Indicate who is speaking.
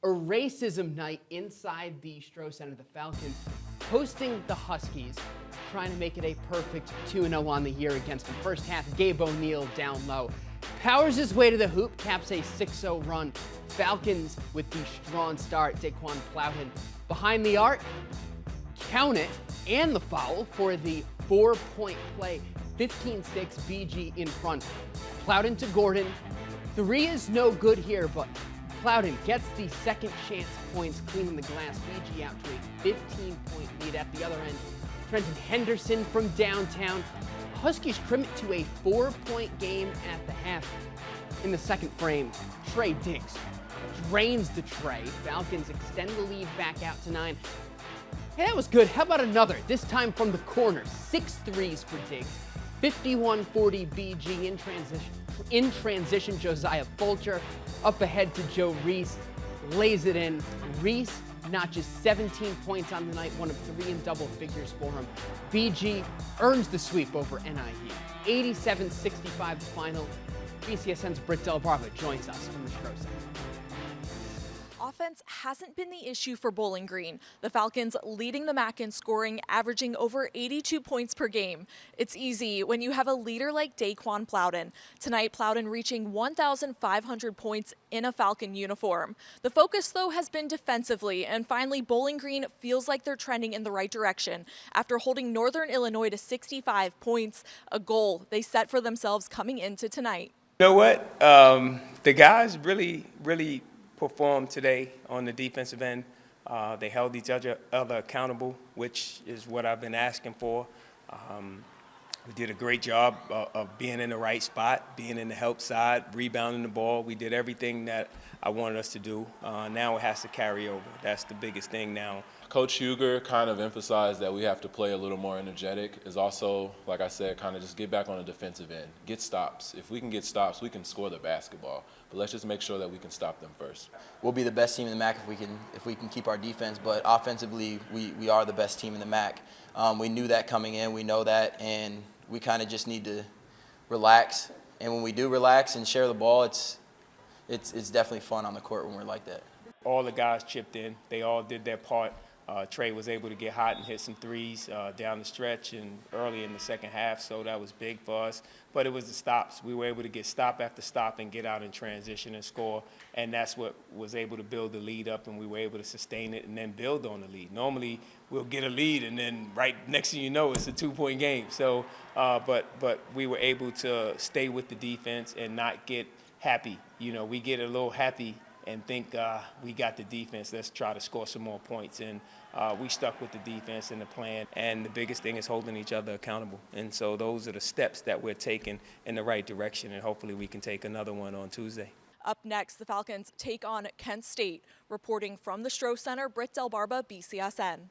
Speaker 1: A racism night inside the Stroh Center. The Falcons hosting the Huskies, trying to make it a perfect 2-0 on the year against them. First half, Gabe O'Neill down low. Powers his way to the hoop, caps a 6-0 run. Falcons with the strong start. Daquan Plowden behind the arc. Count it, and the foul for the 4-point play. 15-6, BG in front. Plowden to Gordon. Three is no good here, but Plowden gets the second chance points, cleaning the glass. BG out to a 15-point lead at the other end. Trenton Henderson from downtown. Huskies trim it to a 4-point game at the half. In the second frame, Trey Diggs drains the tray. Falcons extend the lead back out to 9. Hey, that was good. How about another? This time from the corner. 6 threes for Diggs. 51-40 BG in transition. In transition, Josiah Fulcher up ahead to Joe Reese. Lays it in. Reese notches 17 points on the night, one of 3 in double figures for him. BG earns the sweep over NIU. 87-65 the final. BCSN's Britt Del Barba joins us from the Stroh Center.
Speaker 2: Offense hasn't been the issue for Bowling Green. The Falcons leading the MAC in scoring, averaging over 82 points per game. It's easy when you have a leader like Daquan Plowden. Tonight, Plowden reaching 1,500 points in a Falcon uniform. The focus, though, has been defensively, and finally, Bowling Green feels like they're trending in the right direction after holding Northern Illinois to 65 points, a goal they set for themselves coming into tonight.
Speaker 3: You know what? The guys really performed today on the defensive end. They held each other accountable, which is what I've been asking for. We did a great job of being in the right spot, being in the help side, rebounding the ball. We did everything that I wanted us to do. Now it has to carry over. That's the biggest thing now.
Speaker 4: Coach Huger kind of emphasized that we have to play a little more energetic. Is also, like I said, kind of just get back on the defensive end. Get stops. If we can get stops, we can score the basketball. But let's just make sure that we can stop them first.
Speaker 5: We'll be the best team in the MAC if we can keep our defense, but offensively, we are the best team in the MAC. We knew that coming in. We know that, and we kind of just need to relax. And when we do relax and share the ball, it's definitely fun on the court when we're like that.
Speaker 3: All the guys chipped in. They all did their part. Trey was able to get hot and hit some threes down the stretch and early in the second half, so that was big for us. But it was the stops. We were able to get stop after stop and get out in transition and score, and that's what was able to build the lead up, and we were able to sustain it and then build on the lead. Normally, we'll get a lead, and then right next thing you know, it's a 2-point game. So, but we were able to stay with the defense and not get happy. You know, we get a little happy and think we got the defense, let's try to score some more points. And we stuck with the defense and the plan. And the biggest thing is holding each other accountable. And so those are the steps that we're taking in the right direction, and hopefully we can take another one on Tuesday.
Speaker 2: Up next, the Falcons take on Kent State. Reporting from the Stroh Center, Britt Del Barba, BCSN.